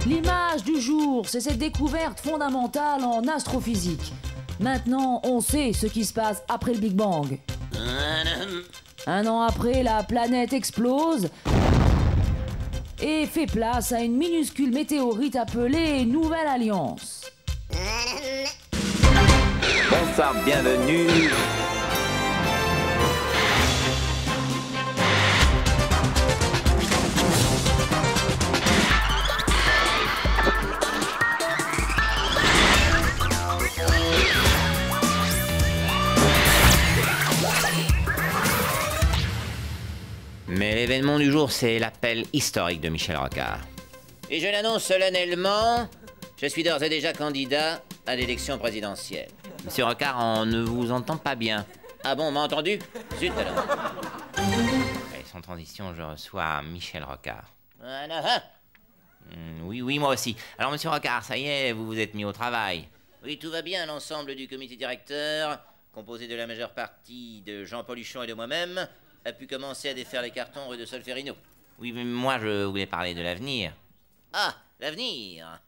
L'image du jour, c'est cette découverte fondamentale en astrophysique. Maintenant, on sait ce qui se passe après le Big Bang. Un an après, la planète explose et fait place à une minuscule météorite appelée Nouvelle Alliance. Bonsoir, bienvenue. Mais l'événement du jour, c'est l'appel historique de Michel Rocard. Et je l'annonce solennellement, je suis d'ores et déjà candidat à l'élection présidentielle. Monsieur Rocard, on ne vous entend pas bien. Ah bon, on m'a entendu? Zut alors. Et sans transition, je reçois Michel Rocard. Oui, moi aussi. Alors, monsieur Rocard, ça y est, vous vous êtes mis au travail. Oui, tout va bien, l'ensemble du comité directeur, composé de la majeure partie de Jean-Paul Huchon et de moi-même, a pu commencer à défaire les cartons rue de Solferino. Oui, mais moi, je voulais parler de l'avenir. Ah, l'avenir.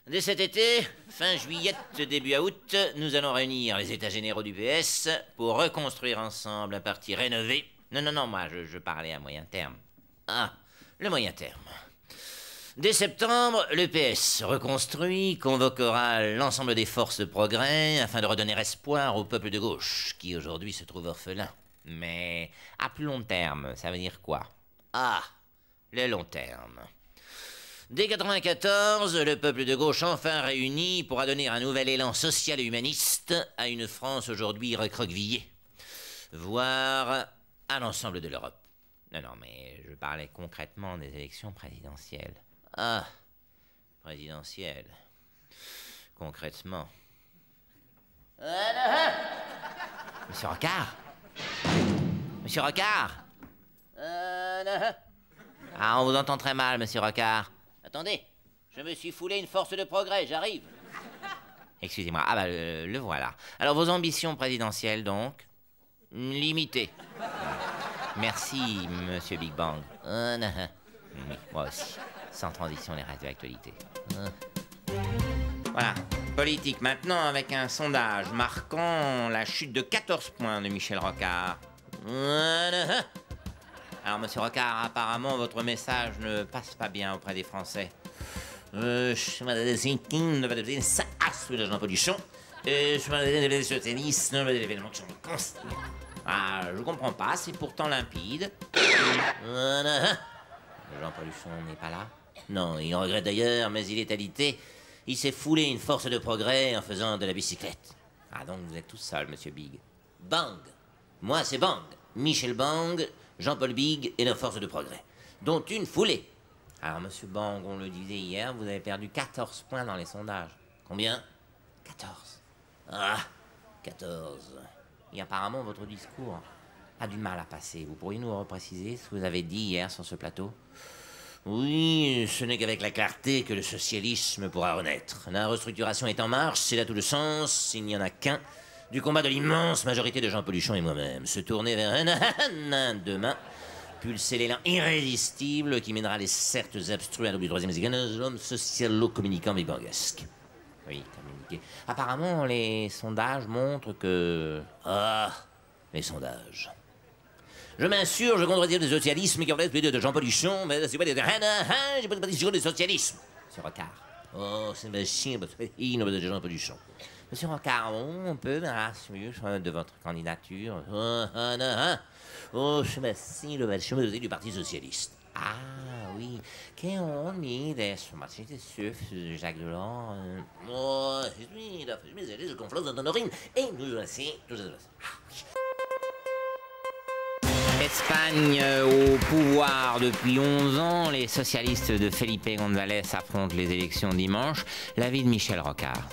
Dès cet été, fin juillet, début août, nous allons réunir les états généraux du PS pour reconstruire ensemble un parti rénové. Non, moi, je parlais à moyen terme. Ah, le moyen terme. Dès septembre, le PS reconstruit convoquera l'ensemble des forces de progrès afin de redonner espoir au peuple de gauche, qui aujourd'hui se trouve orphelin. Mais à plus long terme, ça veut dire quoi? Ah, le long terme. Dès 1994, le peuple de gauche enfin réuni pourra donner un nouvel élan social et humaniste à une France aujourd'hui recroquevillée, voire à l'ensemble de l'Europe. Non, mais je parlais concrètement des élections présidentielles. Ah, présidentielles. Concrètement. Monsieur Rocard? Monsieur Rocard? Ah, on vous entend très mal, monsieur Rocard. Attendez, je me suis foulé une force de progrès, j'arrive. Excusez-moi, ah bah le voilà. Alors vos ambitions présidentielles donc? Limitées. Merci, monsieur Big Bang. Oui, moi aussi. Sans transition, les restes de l'actualité. Voilà, politique maintenant avec un sondage marquant la chute de 14 points de Michel Rocard. Alors, monsieur Rocard, apparemment, votre message ne passe pas bien auprès des Français. Jean-Paul Huchon. Ah, je comprends pas, c'est pourtant limpide. Jean-Paul Huchon n'est pas là? Non, il regrette d'ailleurs, mais il est alité. Il s'est foulé une force de progrès en faisant de la bicyclette. Ah, donc vous êtes tout seul, monsieur Big. Bang! Moi, c'est Bang. Michel Bang, Jean-Paul Big et la force de progrès. Dont une foulée. Alors, monsieur Bang, on le disait hier, vous avez perdu 14 points dans les sondages. Combien? 14. Ah, 14. Et apparemment, votre discours a du mal à passer. Vous pourriez nous repréciser ce que vous avez dit hier sur ce plateau? Oui, ce n'est qu'avec la clarté que le socialisme pourra renaître. La restructuration est en marche, c'est là tout le sens, il n'y en a qu'un, du combat de l'immense majorité de Jean-Paul Huchon et moi-même. Se tourner vers un demain, pulser l'élan irrésistible qui mènera les certes abstrues à l'objet du troisième l'homme socialo-communicant bibangesque. Oui, communiqué. Apparemment, les sondages montrent que... Ah, les sondages... Je m'insurge contre le socialisme qui relève de Jean-Paul Huchon, mais c'est pas des... J'ai pas de du socialisme. Monsieur Rocard. Oh, c'est machin, de Jean-Paul Huchon. Monsieur Rocard, on peut rassurer de votre candidature. Oh, c'est machin, le machin du Parti Socialiste. Ah, oui. Qu'on mis des Jacques Delors. Oh, oui, il a fait mes confiance dans Honorine. Et nous aussi, tout ça. Ah, oui. Espagne au pouvoir depuis 11 ans, les socialistes de Felipe González affrontent les élections dimanche. L'avis de Michel Rocard.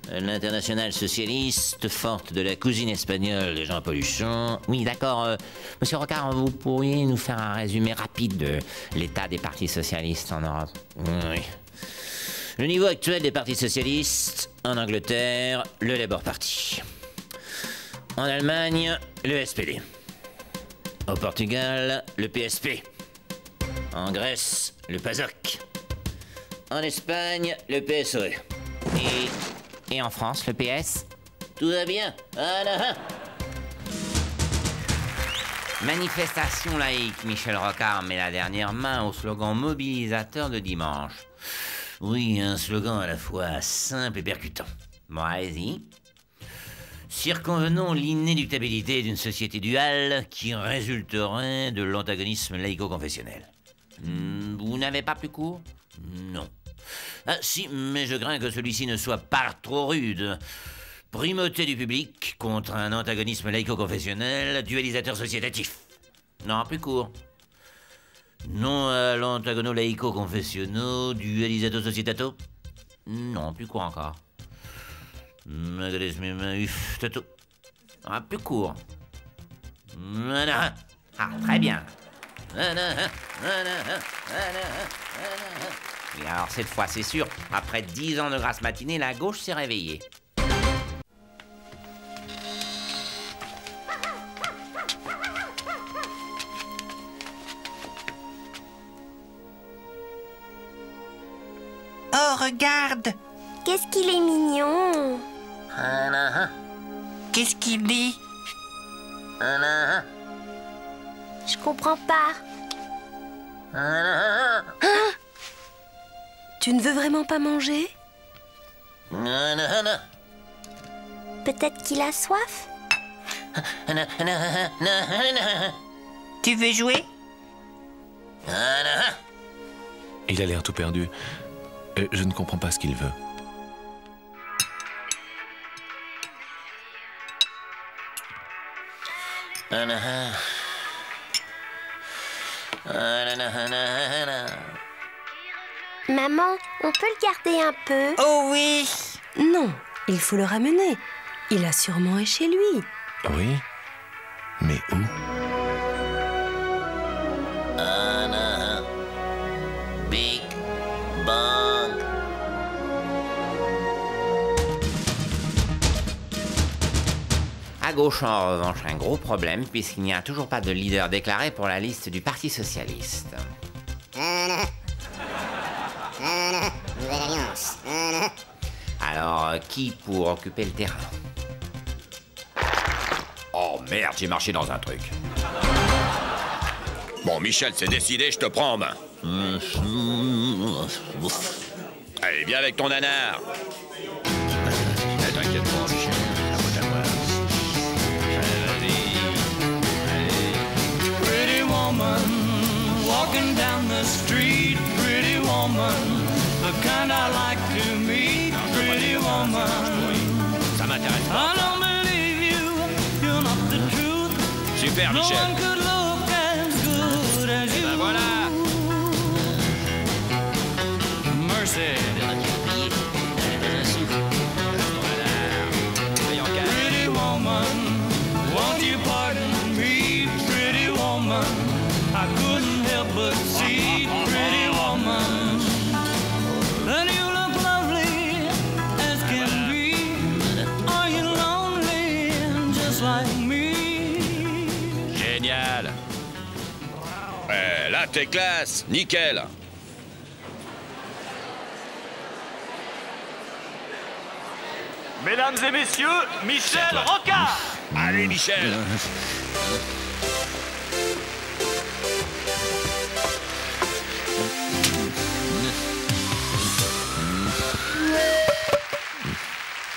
L'internationale socialiste, forte de la cousine espagnole de Jean-Paul Huchon. Oui, d'accord. Monsieur Rocard, vous pourriez nous faire un résumé rapide de l'état des partis socialistes en Europe? Oui. Le niveau actuel des partis socialistes, en Angleterre, le Labour Party. En Allemagne, le SPD. Au Portugal, le PSP. En Grèce, le PASOK. En Espagne, le PSOE. Et en France, le PS? Tout va bien. Ah là. Manifestation laïque, Michel Rocard met la dernière main au slogan mobilisateur de dimanche. Oui, un slogan à la fois simple et percutant. Bon, allez-y. Circonvenons l'inéluctabilité d'une société duale qui résulterait de l'antagonisme laïco-confessionnel. Vous n'avez pas plus court? Non. Ah si, mais je crains que celui-ci ne soit pas trop rude. Primauté du public contre un antagonisme laïco-confessionnel, dualisateur sociétatif. Non, plus court. Non à l'antagono-laïco-confessionnaux, dualisateur sociétato. Non, plus court encore. Ah, plus court. Ah, très bien. Et alors cette fois, c'est sûr, après 10 ans de grasse matinée, la gauche s'est réveillée. Oh, regarde! Qu'est-ce qu'il est mignon! Qu'est-ce qu'il dit? Je comprends pas. Hein? Tu ne veux vraiment pas manger? Peut-être qu'il a soif? Tu veux jouer? Il a l'air tout perdu. Je ne comprends pas ce qu'il veut. Maman, on peut le garder un peu? Oh oui! Non, il faut le ramener. Il a sûrement est chez lui. Oui? Mais où? Big Bang. À gauche, en revanche, un gros problème, puisqu'il n'y a toujours pas de leader déclaré pour la liste du Parti Socialiste. Nouvelle alliance. Alors, qui pour occuper le terrain? Oh merde, j'ai marché dans un truc. Bon, Michel, c'est décidé, je te prends en main. Allez, viens avec ton nanar. T'inquiète pas, Michel. Pretty woman, walking down the street. Pretty woman, the kind I like to meet. Pretty woman, Ça m'intéresse pas. I don't believe you, you're not the truth. Super, No Michel. one could look as good as you. Ben voilà. Mercy. Pretty woman, won't you pardon me? Pretty woman, I couldn't help but see. Pretty woman, and you look lovely as can be. Are you lonely just like me? Génial. Là, t'es classe. Nickel. Mesdames et messieurs, Michel Rocard. Allez, Michel.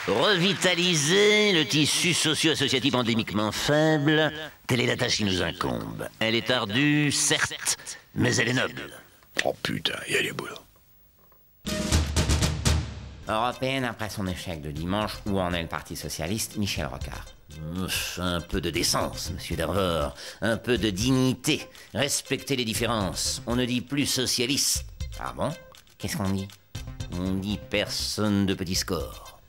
Revitaliser le tissu socio-associatif endémiquement faible, telle est la tâche qui nous incombe. Elle est ardue, certes, mais elle est noble. Oh putain, il y a les boulots. Européenne après son échec de dimanche, où en est le Parti Socialiste? Michel Rocard. Un peu de décence, monsieur Dervor. Un peu de dignité. Respectez les différences. On ne dit plus socialiste. Ah bon? Qu'est-ce qu'on dit? On dit personne de petit score.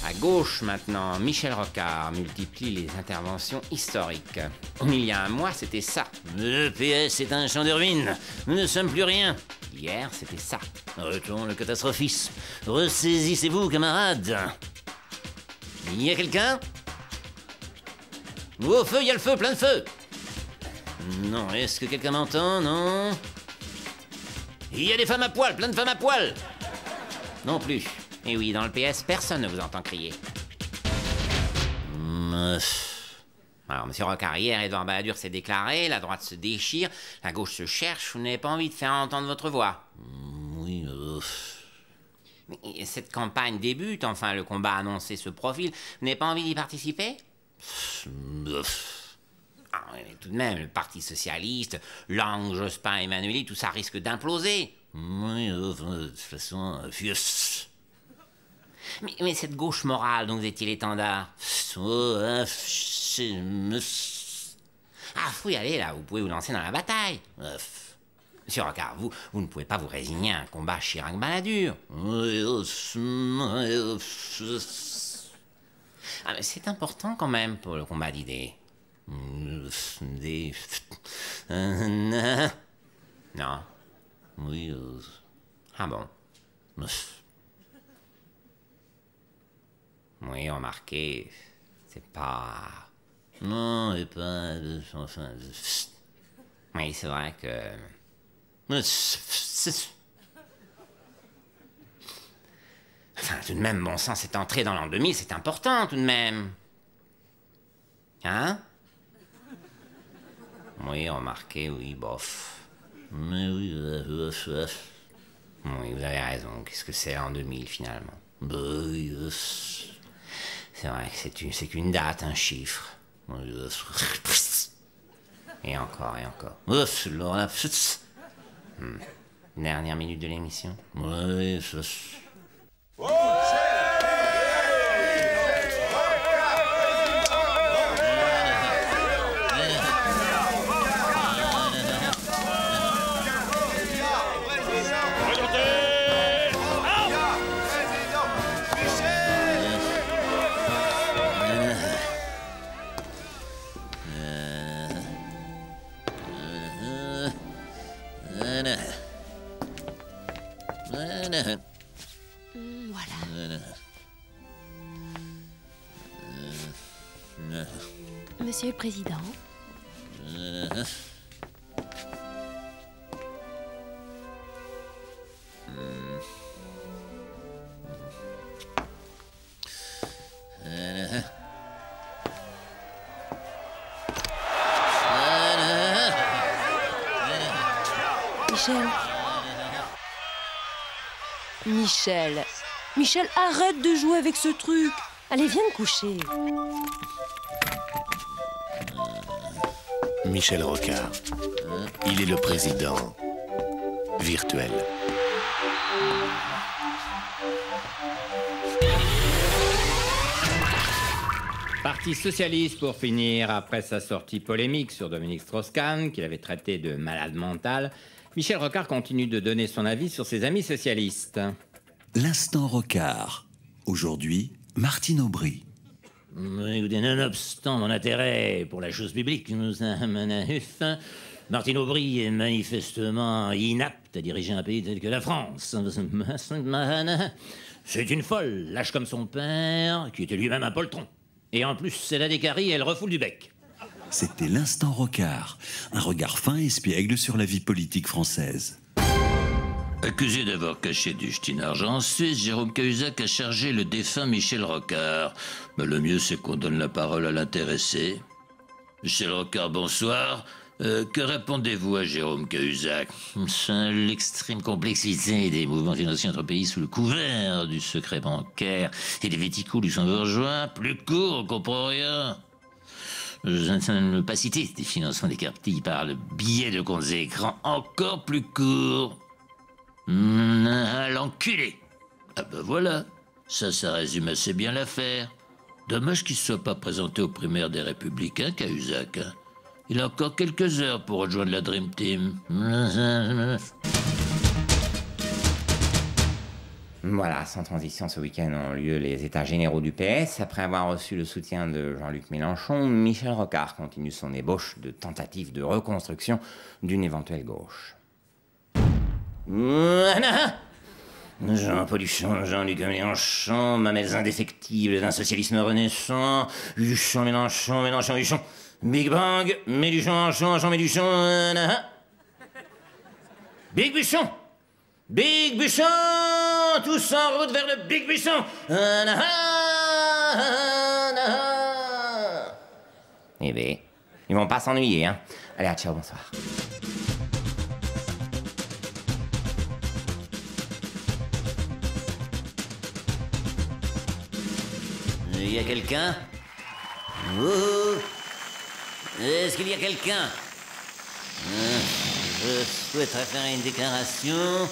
À gauche maintenant, Michel Rocard multiplie les interventions historiques. Il y a un mois, c'était ça. Le PS est un champ de ruines. Nous ne sommes plus rien. Hier, c'était ça. Arrêtons le catastrophisme. Ressaisissez-vous, camarades. Il y a quelqu'un? Au feu, il y a le feu, plein de feu. Non, est-ce que quelqu'un m'entend? Non? Il y a des femmes à poil, plein de femmes à poil. Non plus. Et oui, dans le PS, personne ne vous entend crier. Alors, monsieur Rocard, hier, Edouard Balladur s'est déclaré, la droite se déchire, la gauche se cherche, vous n'avez pas envie de faire entendre votre voix. Oui, Mais cette campagne débute, enfin, le combat annoncé se profile, vous n'avez pas envie d'y participer? Ah, mais tout de même, le Parti Socialiste, Lang, Jospin, Emmanuel, tout ça risque d'imploser. Oui, de toute façon, Mais cette gauche morale dont vous étiez l'étendard. Ah, faut y aller là, vous pouvez vous lancer dans la bataille. Monsieur Rocard, vous ne pouvez pas vous résigner à un combat Chirac-Balladur. Ah, mais c'est important quand même pour le combat d'idées. Non. Oui, Ah bon. Oui, remarquez, c'est pas... Non, et pas... Enfin... Oui, c'est vrai que... Enfin, tout de même, bon sang, cette entrée dans l'an 2000, c'est important, tout de même. Hein? Oui, remarquez, oui, bof. Mais oui, Oui, vous avez raison. Qu'est-ce que c'est l'an 2000, finalement? oui, C'est vrai que c'est qu'une date, un chiffre. Et encore, et encore. Dernière minute de l'émission. Oui, Voilà. Monsieur le Président. Michel, arrête de jouer avec ce truc. Allez, viens te coucher. Michel Rocard. Il est le président virtuel. Parti socialiste pour finir. Après sa sortie polémique sur Dominique Strauss-Kahn, qu'il avait traité de malade mental, Michel Rocard continue de donner son avis sur ses amis socialistes. L'instant Rocard. Aujourd'hui, Martine Aubry. Nonobstant mon intérêt pour la chose publique, Martine Aubry est manifestement inapte à diriger un pays tel que la France. C'est une folle, lâche comme son père, qui était lui-même un poltron. Et en plus, elle a des caries et elle refoule du bec. C'était l'instant Rocard. Un regard fin et espiègle sur la vie politique française. Accusé d'avoir caché du ch'ti d'argent en Suisse, Jérôme Cahuzac a chargé le défunt Michel Rocard. Mais le mieux, c'est qu'on donne la parole à l'intéressé. Michel Rocard, bonsoir. Que répondez-vous à Jérôme Cahuzac? L'extrême complexité des mouvements financiers entre pays sous le couvert du secret bancaire et des véticules luxembourgeois. Plus court, on comprend rien. L'opacité des financements des captilles par le biais de comptes écrans, encore plus court. L'enculé. Ah ben voilà, ça résume assez bien l'affaire. Dommage qu'il ne soit pas présenté aux primaires des Républicains, Cahuzac. Il a encore quelques heures pour rejoindre la Dream Team. Voilà, sans transition, ce week-end ont lieu les états généraux du PS. Après avoir reçu le soutien de Jean-Luc Mélenchon, Michel Rocard continue son ébauche de tentative de reconstruction d'une éventuelle gauche. Jean Pauluchon, Jean-Luc Mélenchon, mamelles indéfectibles d'un socialisme renaissant, Huchon, Mélenchon, Mélenchon, Huchon, Big Bang, Méluchon, Jean Méluchon, Big Buchon, Big Buchon! Tous en route vers le Big Buchon! Eh bien, ils vont pas s'ennuyer, hein. Allez, à ciao, bonsoir. Il y a quelqu'un? Oh. Est-ce qu'il y a quelqu'un? Je souhaiterais faire une déclaration.